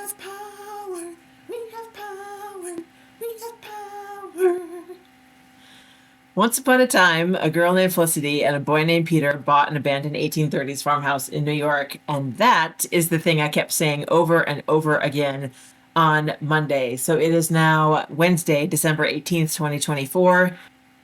have power. We have power. We have power. Once upon a time, a girl named Felicity and a boy named Peter bought an abandoned 1830s farmhouse in New York. And that is the thing I kept saying over and over again on Monday. So it is now Wednesday, December 18th, 2024.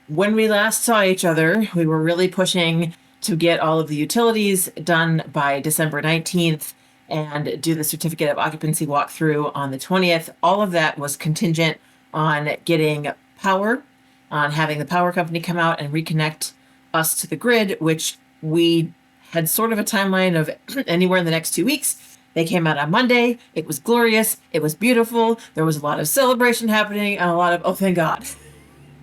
When we last saw each other, we were really pushing to get all of the utilities done by December 19th and do the certificate of occupancy walkthrough on the 20th. All of that was contingent on getting power, on having the power company come out and reconnect us to the grid, which we had sort of a timeline of anywhere in the next 2 weeks. They came out on Monday. It was glorious. It was beautiful. There was a lot of celebration happening and a lot of, oh, thank God.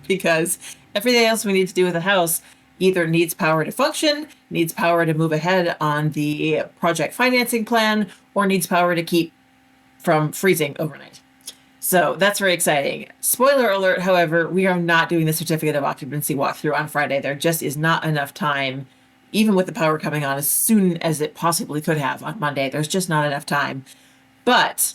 Because everything else we need to do with the house either needs power to function, needs power to move ahead on the project financing plan, or needs power to keep from freezing overnight. So that's very exciting. Spoiler alert, however, we are not doing the certificate of occupancy walkthrough on Friday. There just is not enough time, even with the power coming on as soon as it possibly could have on Monday. There's just not enough time. But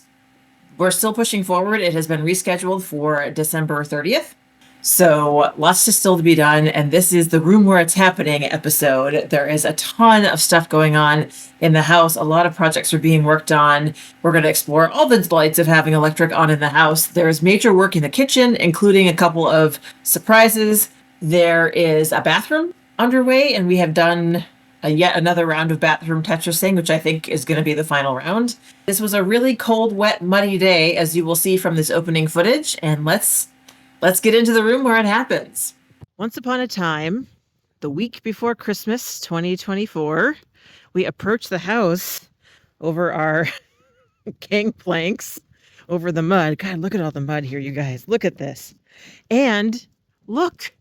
we're still pushing forward. It has been rescheduled for December 30th. So lots to still to be done. And this is the room where it's happening episode. There is a ton of stuff going on in the house. A lot of projects are being worked on. We're going to explore all the delights of having electric on in the house. There's major work in the kitchen, including a couple of surprises. There is a bathroom underway, and we have done yet another round of bathroom Tetrising, which I think is going to be the final round. This was a really cold, wet, muddy day, as you will see from this opening footage. And let's get into the room where it happens. Once upon a time, the week before Christmas 2024, we approached the house over our gangplanks, over the mud. God, look at all the mud here, you guys. Look at this. And look,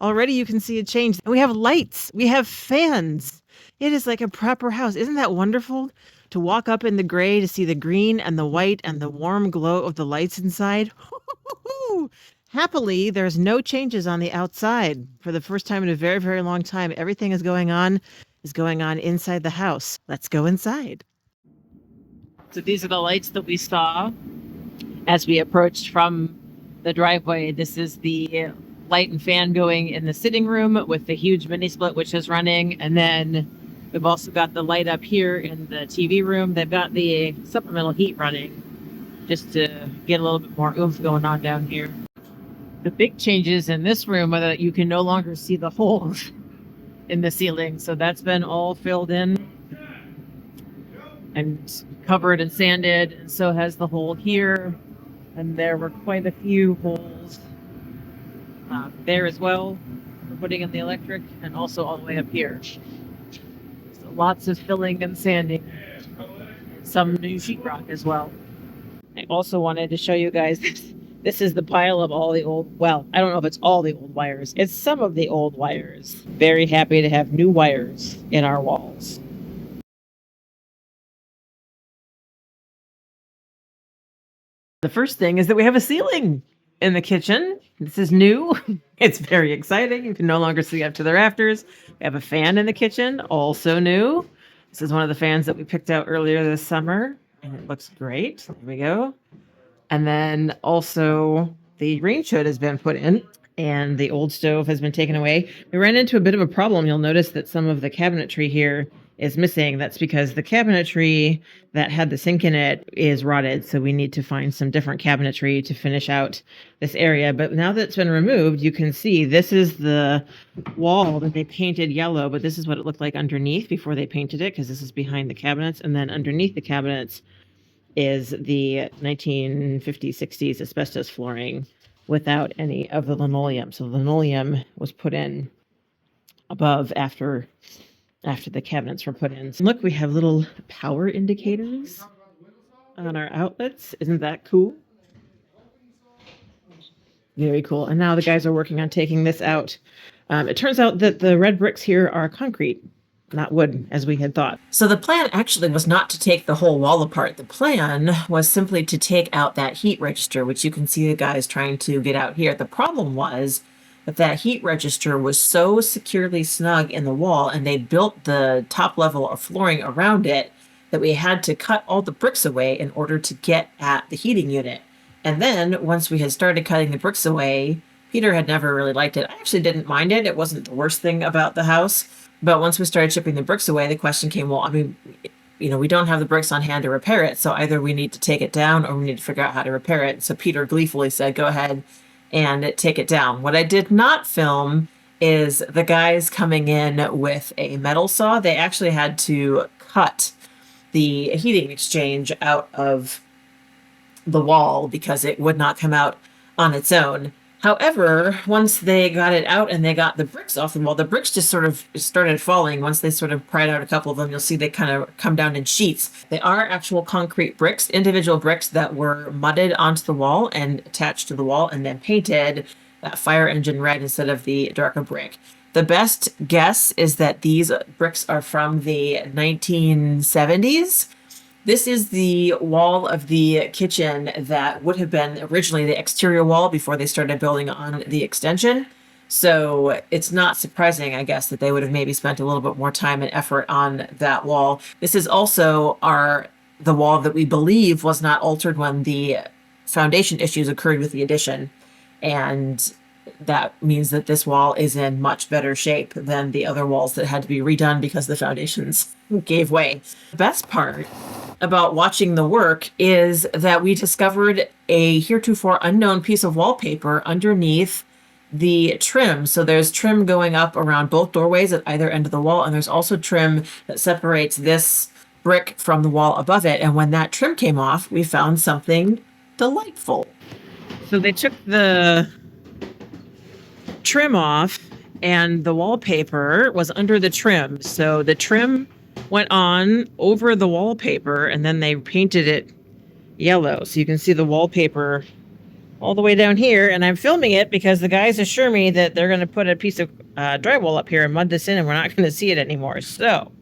already you can see a change. And we have lights. We have fans. It is like a proper house. Isn't that wonderful? To walk up in the gray, to see the green and the white and the warm glow of the lights inside. Happily, there's no changes on the outside. For the first time in a very, very long time, everything is going on inside the house. Let's go inside. So these are the lights that we saw as we approached from the driveway. This is the light and fan going in the sitting room with the huge mini split, which is running. And then we've also got the light up here in the TV room. They've got the supplemental heat running just to get a little bit more oomph going on down here. The big changes in this room are that you can no longer see the holes in the ceiling. So that's been all filled in and covered and sanded. And so has the hole here. And there were quite a few holes there as well for putting in the electric, and also all the way up here. So lots of filling and sanding. Some new sheetrock as well. I also wanted to show you guys this is the pile of all the old, well, I don't know if it's all the old wires. It's some of the old wires. Very happy to have new wires in our walls. The first thing is that we have a ceiling in the kitchen. This is new. It's very exciting. You can no longer see up to the rafters. We have a fan in the kitchen, also new. This is one of the fans that we picked out earlier this summer, and it looks great. There we go. And then also the range hood has been put in and the old stove has been taken away. We ran into a bit of a problem. You'll notice that some of the cabinetry here is missing. That's because the cabinetry that had the sink in it is rotted. So we need to find some different cabinetry to finish out this area. But now that it's been removed, you can see this is the wall that they painted yellow, but this is what it looked like underneath before they painted it, because this is behind the cabinets. And then underneath the cabinets is the 1950s, 60s asbestos flooring without any of the linoleum. So the linoleum was put in above after the cabinets were put in. So look, we have little power indicators on our outlets. Isn't that cool? Very cool. And now the guys are working on taking this out. It turns out that the red bricks here are concrete, not wood, as we had thought. So the plan actually was not to take the whole wall apart. The plan was simply to take out that heat register, which you can see the guys trying to get out here. The problem was that heat register was so securely snug in the wall, and they built the top level of flooring around it, that we had to cut all the bricks away in order to get at the heating unit. And then once we had started cutting the bricks away, Peter had never really liked it. I actually didn't mind it. It wasn't the worst thing about the house. But once we started chipping the bricks away, the question came, well, I mean, we don't have the bricks on hand to repair it. So either we need to take it down or we need to figure out how to repair it. So Peter gleefully said, go ahead and take it down. What I did not film is the guys coming in with a metal saw. They actually had to cut the heating exchange out of the wall because it would not come out on its own. However, once they got it out and they got the bricks off the wall, the bricks just sort of started falling. Once they sort of pried out a couple of them, you'll see they kind of come down in sheets. They are actual concrete bricks, individual bricks that were mudded onto the wall and attached to the wall and then painted that fire engine red instead of the darker brick. The best guess is that these bricks are from the 1970s. This is the wall of the kitchen that would have been originally the exterior wall before they started building on the extension. So it's not surprising, I guess, that they would have maybe spent a little bit more time and effort on that wall. This is also the wall that we believe was not altered when the foundation issues occurred with the addition. And that means that this wall is in much better shape than the other walls that had to be redone because the foundations gave way. The best part about watching the work is that we discovered a heretofore unknown piece of wallpaper underneath the trim. So there's trim going up around both doorways at either end of the wall, and there's also trim that separates this brick from the wall above it. And when that trim came off, we found something delightful. So they took the trim off and the wallpaper was under the trim. So the trim went on over the wallpaper and then they painted it yellow. So you can see the wallpaper all the way down here. And I'm filming it because the guys assure me that they're going to put a piece of drywall up here and mud this in and we're not going to see it anymore. So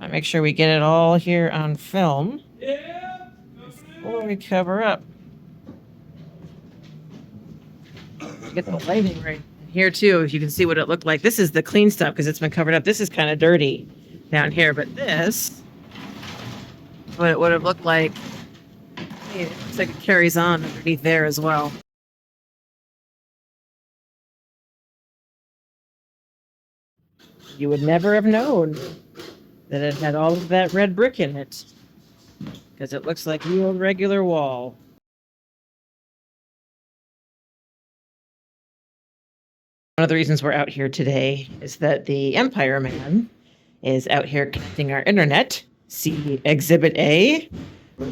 I make sure we get it all here on film before we cover up. Get the lighting right here too, if you can see what it looked like. This is the clean stuff because it's been covered up. This is kind of dirty down here, but this, what it would have looked like, it looks like it carries on underneath there as well. You would never have known that it had all of that red brick in it because it looks like the old regular wall. One of the reasons we're out here today is that the Empire Man is out here connecting our internet. See Exhibit A.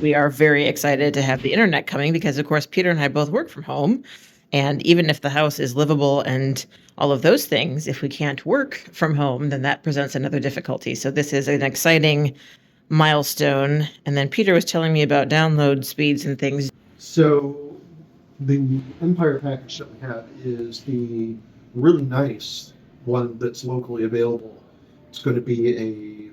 We are very excited to have the internet coming because, of course, Peter and I both work from home. And even if the house is livable and all of those things, if we can't work from home, then that presents another difficulty. So this is an exciting milestone. And then Peter was telling me about download speeds and things. So the Empire package that we have is the really nice one that's locally available. It's going to be a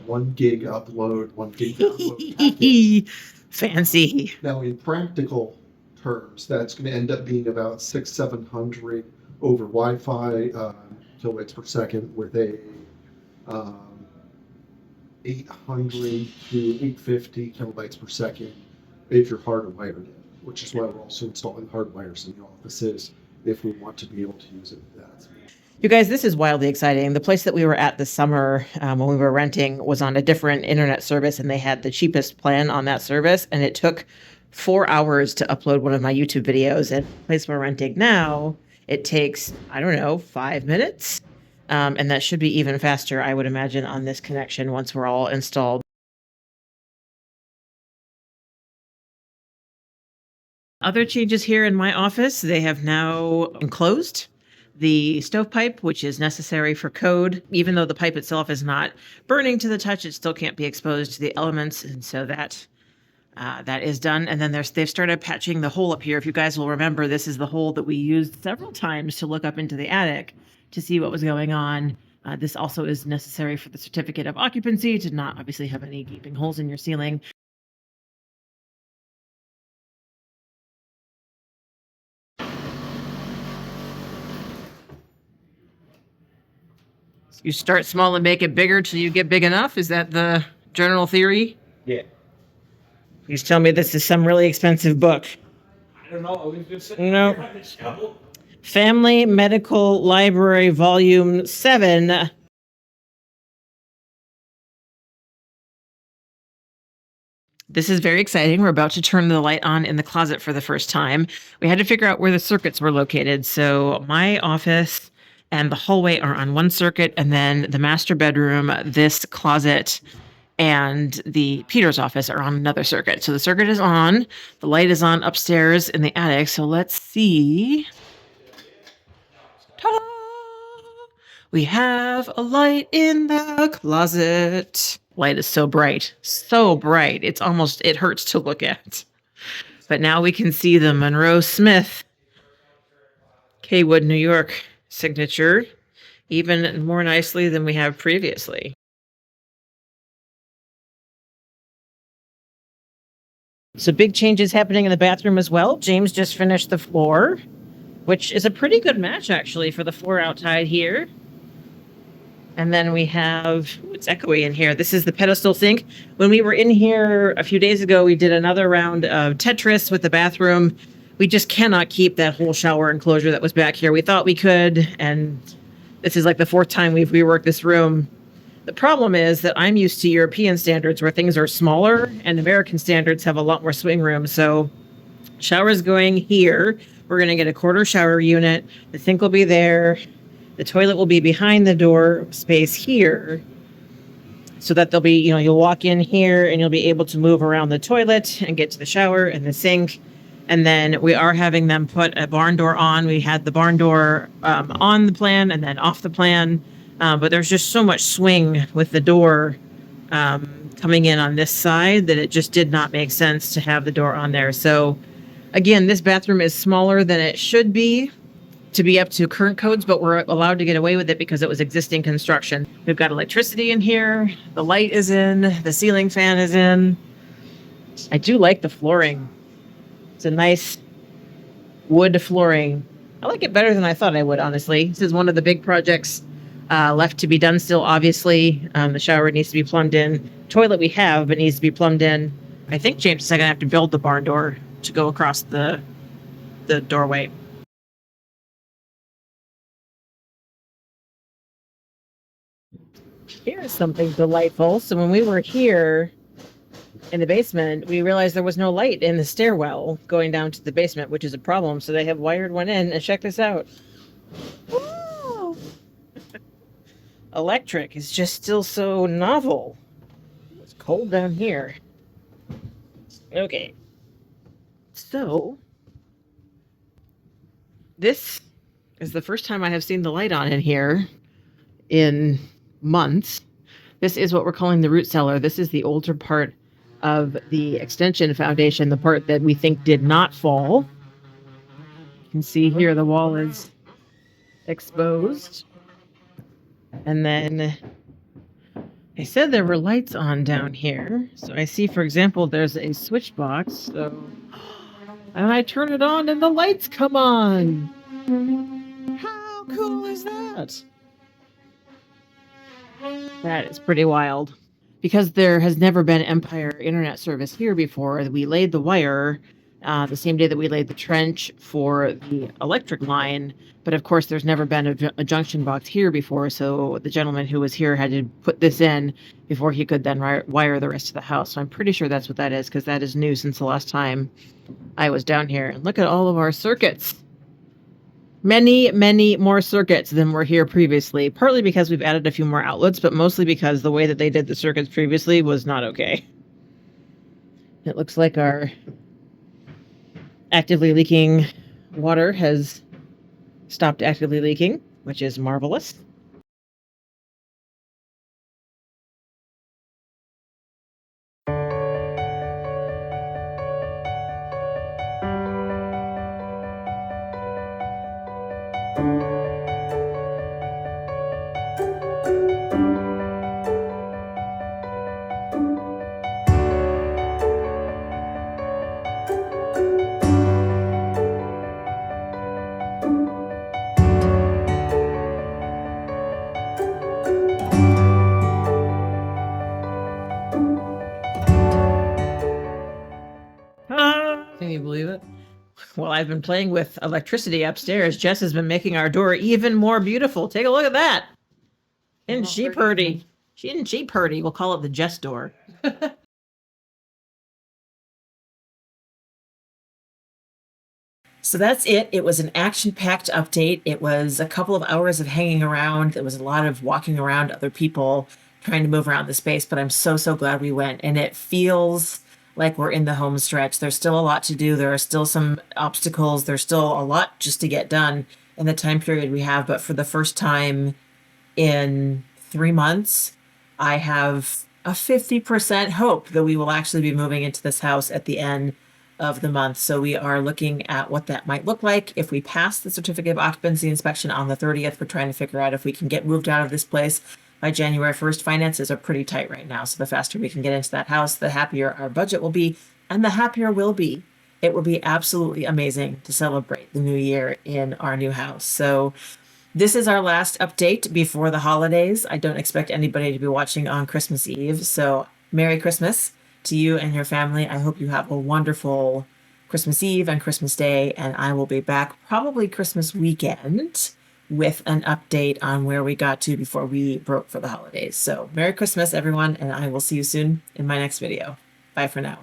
1 gig upload, 1 gig download package. Fancy. Now, in practical terms, that's going to end up being about 600-700 over Wi-Fi kilobytes per second with a 800 to 850 kilobytes per second if you're hardwired in, which is why we're also installing hardwires in the offices if we want to be able to use it with that. You guys, this is wildly exciting. The place that we were at this summer when we were renting was on a different internet service, and they had the cheapest plan on that service, and it took 4 hours to upload one of my YouTube videos. And the place we're renting now, it takes, 5 minutes. And that should be even faster, I would imagine, on this connection once we're all installed. Other changes here in my office, they have now enclosed the stovepipe, which is necessary for code. Even though the pipe itself is not burning to the touch, it still can't be exposed to the elements. And so that is done. And then they've started patching the hole up here. If you guys will remember, this is the hole that we used several times to look up into the attic to see what was going on. This also is necessary for the certificate of occupancy to not obviously have any gaping holes in your ceiling. You start small and make it bigger till you get big enough. Is that the general theory? Yeah. Please tell me this is some really expensive book. I don't know. It was just No. on the shelf. Family Medical Library, Volume 7. This is very exciting. We're about to turn the light on in the closet for the first time. We had to figure out where the circuits were located. So my office and the hallway are on one circuit, and then the master bedroom, this closet, and the Peter's office are on another circuit. So the circuit is on. The light is on upstairs in the attic. So let's see. Ta-da! We have a light in the closet. Light is so bright, so bright. It hurts to look at. But now we can see the Monroe Smith Kaywood, New York signature even more nicely than we have previously. So big changes happening in the bathroom as well. James just finished the floor, which is a pretty good match actually for the floor outside here. And then we have, it's echoey in here. This is the pedestal sink. When we were in here a few days ago, we did another round of Tetris with the bathroom. We just cannot keep that whole shower enclosure that was back here. We thought we could, and this is like the fourth time we've reworked this room. The problem is that I'm used to European standards where things are smaller, and American standards have a lot more swing room. So shower's going here. We're going to get a quarter shower unit. The sink will be there. The toilet will be behind the door space here, so that there'll be, you'll walk in here and you'll be able to move around the toilet and get to the shower and the sink. And then we are having them put a barn door on. We had the barn door on the plan and then off the plan. But there's just so much swing with the door coming in on this side that it just did not make sense to have the door on there. So again, this bathroom is smaller than it should be to be up to current codes, but we're allowed to get away with it because it was existing construction. We've got electricity in here. The light is in. The ceiling fan is in. I do like the flooring. It's a nice wood flooring. I like it better than I thought I would, honestly. This is one of the big projects left to be done still, obviously. The shower needs to be plumbed in. Toilet we have, but needs to be plumbed in. I think James is going to have to build the barn door to go across the doorway. Here's something delightful. So when we were here in the basement, we realized there was no light in the stairwell going down to the basement, which is a problem. So they have wired one in, and check this out. Woo! Electric is just still so novel. It's cold down here. Okay. So this is the first time I have seen the light on in here in months. This is what we're calling the root cellar. This is the older part of the extension foundation, the part that we think did not fall. You can see here the wall is exposed. And then I said there were lights on down here. So I see, for example, there's a switch box. So, and I turn it on and the lights come on. How cool is that? That is pretty wild. Because there has never been Empire internet service here before, we laid the wire the same day that we laid the trench for the electric line. But of course, there's never been a junction box here before. So the gentleman who was here had to put this in before he could then wire the rest of the house. So I'm pretty sure that's what that is, because that is new since the last time I was down here. And look at all of our circuits. Many, many more circuits than were here previously, partly because we've added a few more outlets, but mostly because the way that they did the circuits previously was not okay. It looks like our actively leaking water has stopped actively leaking, which is marvelous. Can you believe it? Well, I've been playing with electricity upstairs. Jess has been making our door even more beautiful. Take a look at that. Isn't she pretty? Isn't she pretty? We'll call it the Jess door. So that's it. It was an action-packed update. It was a couple of hours of hanging around. There was a lot of walking around other people trying to move around the space, but I'm so, so glad we went. And it feels like we're in the home stretch. There's still a lot to do. There are still some obstacles. There's still a lot just to get done in the time period we have. But for the first time in 3 months, I have a 50% hope that we will actually be moving into this house at the end of the month. So we are looking at what that might look like. If we pass the certificate of occupancy inspection on the 30th, we're trying to figure out if we can get moved out of this place by January 1st. Finances are pretty tight right now. So the faster we can get into that house, the happier our budget will be, and the happier we'll be. It will be absolutely amazing to celebrate the new year in our new house. So this is our last update before the holidays. I don't expect anybody to be watching on Christmas Eve. So Merry Christmas to you and your family. I hope you have a wonderful Christmas Eve and Christmas Day, and I will be back probably Christmas weekend with an update on where we got to before we broke for the holidays. So Merry Christmas, everyone, and I will see you soon in my next video. Bye for now.